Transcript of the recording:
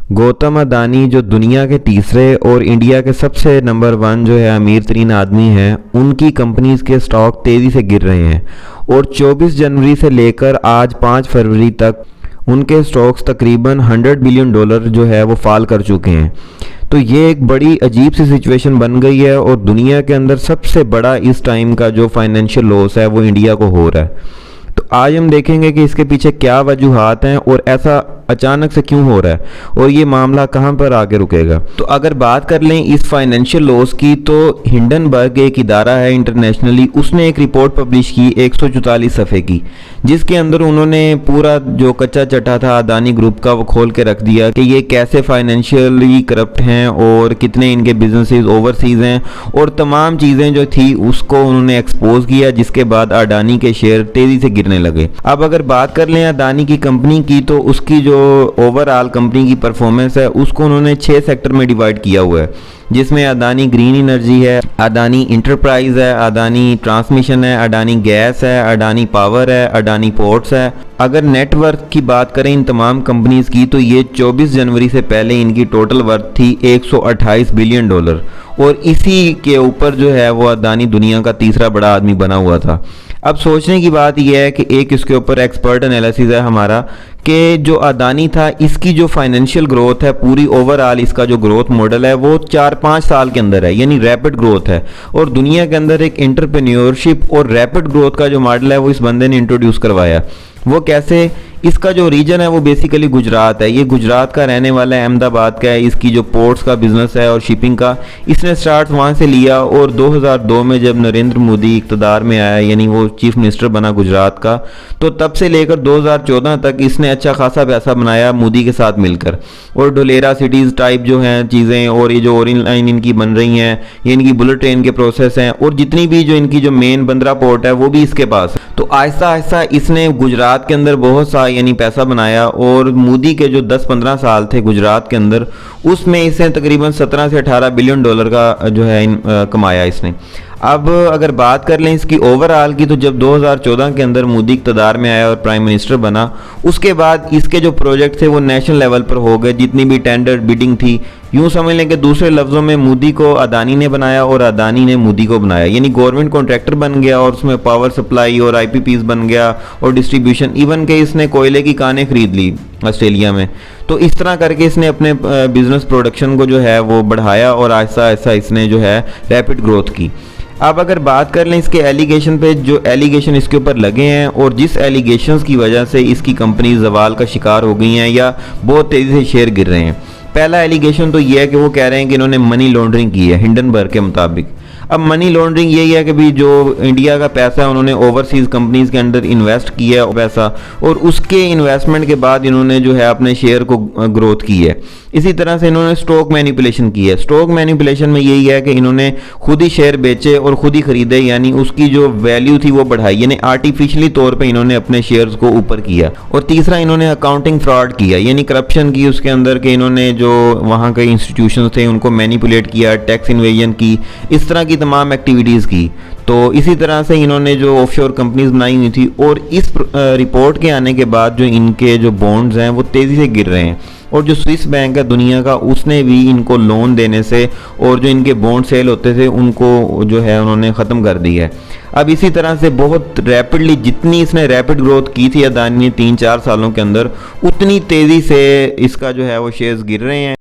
गौतम अदानी जो दुनिया के तीसरे और इंडिया के सबसे नंबर 1 जो है अमीर तरीन आदमी हैं, उनकी कंपनीज के स्टॉक तेज़ी से गिर रहे हैं और 24 जनवरी से लेकर आज 5 फरवरी तक उनके स्टॉक्स तकरीबन $100 बिलियन जो है वो फॉल कर चुके हैं। तो ये एक बड़ी अजीब सी सिचुएशन बन गई है और दुनिया के अंदर सबसे बड़ा इस टाइम का जो फाइनेंशियल लॉस है वो इंडिया को हो रहा है। तो आज हम देखेंगे कि इसके पीछे क्या वजूहात हैं और ऐसा अचानक से क्यों हो रहा है और ये मामला कहाँ पर आके रुकेगा। तो अगर बात कर लें इस फाइनेंशियल लॉस की, तो हिंडनबर्ग एक इदारा है इंटरनेशनली, उसने एक रिपोर्ट पब्लिश की 144 सफ़े की, जिसके अंदर उन्होंने पूरा जो कच्चा चटा था अदानी ग्रुप का वो खोल के रख दिया कि ये कैसे फाइनेंशियली करप्ट हैं और कितने इनके बिजनेसेस ओवरसीज़ हैं और तमाम चीज़ें जो थी उसको उन्होंने एक्सपोज किया, जिसके बाद अडानी के शेयर तेज़ी से गिरने लगे। अब अगर बात कर लें अदानी की कंपनी की, तो उसकी जो ओवरऑल कंपनी की परफॉर्मेंस है उसको उन्होंने 6 सेक्टर में डिवाइड किया हुआ है, जिसमें अदानी ग्रीन एनर्जी है, अदानी इंटरप्राइज है, अदानी ट्रांसमिशन है, अडानी गैस है, अडानी पावर है, अडानी पोर्ट्स है। अगर नेटवर्थ की बात करें इन तमाम कंपनीज की, तो ये 24 जनवरी से पहले इनकी टोटल वर्थ थी $128 बिलियन और इसी के ऊपर जो है वो अदानी दुनिया का तीसरा बड़ा आदमी बना हुआ था। अब सोचने की बात यह है कि एक इसके ऊपर एक्सपर्ट एनालिसिस है हमारा कि जो अदानी था इसकी जो फाइनेंशियल ग्रोथ है, पूरी ओवरऑल इसका जो ग्रोथ मॉडल है वो 4-5 साल के अंदर है, यानी रैपिड ग्रोथ है। और दुनिया के अंदर एक एंटरप्रेन्योरशिप और रैपिड ग्रोथ का जो मॉडल है वो इस बंदे ने इंट्रोड्यूस करवाया। वो कैसे? इसका जो रीजन है वो बेसिकली गुजरात है, ये गुजरात का रहने वाला है, अहमदाबाद का है। इसकी जो पोर्ट्स का बिजनेस है और शिपिंग का, इसने स्टार्ट वहाँ से लिया और 2002 में जब नरेंद्र मोदी इक़्तिदार में आया, यानी वो चीफ मिनिस्टर बना गुजरात का, तो तब से लेकर 2014 तक इसने अच्छा खासा पैसा बनाया मोदी के साथ मिलकर। और ढोलेरा सिटीज़ टाइप जो हैं चीज़ें, और ये जो ओरियन लाइन इनकी बन रही हैं, ये इनकी बुलेट ट्रेन के प्रोसेस हैं, और जितनी भी जो इनकी जो मेन बंदरा पोर्ट है वो भी इसके पास है। तो आहिस्ता आहिस्ता इसने गुजरात के अंदर बहुत सा यानी पैसा बनाया और मोदी के जो 10-15 साल थे गुजरात के अंदर, उसमें इसने तकरीबन 17 से $18 बिलियन का जो है कमाया इसने। अब अगर बात कर लें इसकी ओवरऑल की, तो जब 2014 के अंदर मोदी इक़्तिदार में आया और प्राइम मिनिस्टर बना, उसके बाद इसके जो प्रोजेक्ट थे वो नेशनल लेवल पर हो गए। जितनी भी टेंडर बिडिंग थी, यूँ समझ लें कि दूसरे लफ्ज़ों में मोदी को अदानी ने बनाया और अदानी ने मोदी को बनाया, यानी गवर्नमेंट कॉन्ट्रैक्टर बन गया और उसमें पावर सप्लाई और आईपीपीज बन गया और डिस्ट्रीब्यूशन, इवन के इसने कोयले की कानें खरीद ली ऑस्ट्रेलिया में। तो इस तरह करके इसने अपने बिजनेस प्रोडक्शन को जो है वो बढ़ाया और आहिस्ता आहिस्ता इसने जो है रैपिड ग्रोथ की। अब अगर बात कर लें इसके एलिगेशन पे, जो एलिगेशन इसके ऊपर लगे हैं और जिस एलिगेशंस की वजह से इसकी कंपनी जवाल का शिकार हो गई हैं या बहुत तेज़ी से शेयर गिर रहे हैं। पहला एलिगेशन तो ये है कि वो कह रहे हैं कि इन्होंने मनी लॉन्ड्रिंग की है हिंडनबर्ग के मुताबिक। अब मनी लॉन्ड्रिंग यही है कि भी जो इंडिया का पैसा है उन्होंने ओवरसीज़ कंपनीज़ के अंदर इन्वेस्ट किया है पैसा, और उसके इन्वेस्टमेंट के बाद इन्होंने जो है अपने शेयर को ग्रोथ की है। इसी तरह से इन्होंने स्टॉक मैनिपुलेशन की है। स्टॉक मैनिपुलेशन में यही है कि इन्होंने खुद ही शेयर बेचे और खुद ही खरीदे, यानी उसकी जो वैल्यू थी वो बढ़ाई, यानी आर्टिफिशियली तौर पे इन्होंने अपने शेयर्स को ऊपर किया। और तीसरा, इन्होंने अकाउंटिंग फ्रॉड किया, यानी करप्शन की उसके अंदर के इन्होंने जो वहाँ के इंस्टीट्यूशंस थे उनको मैनिपुलेट किया, टैक्स इन्वेजन की, इस तरह की तमाम एक्टिविटीज़ की। तो इसी तरह से इन्होंने जो ऑफशोर कंपनीज बनाई हुई थी, और इस रिपोर्ट के आने के बाद जो इनके जो बॉन्ड्स हैं वो तेज़ी से गिर रहे हैं। और जो स्विस बैंक है दुनिया का, उसने भी इनको लोन देने से और जो इनके बॉन्ड सेल होते थे उनको जो है उन्होंने ख़त्म कर दी है। अब इसी तरह से बहुत रैपिडली, जितनी इसने रैपिड ग्रोथ की थी अदानी ने 3-4 सालों के अंदर, उतनी तेज़ी से इसका जो है वो शेयर्स गिर रहे हैं।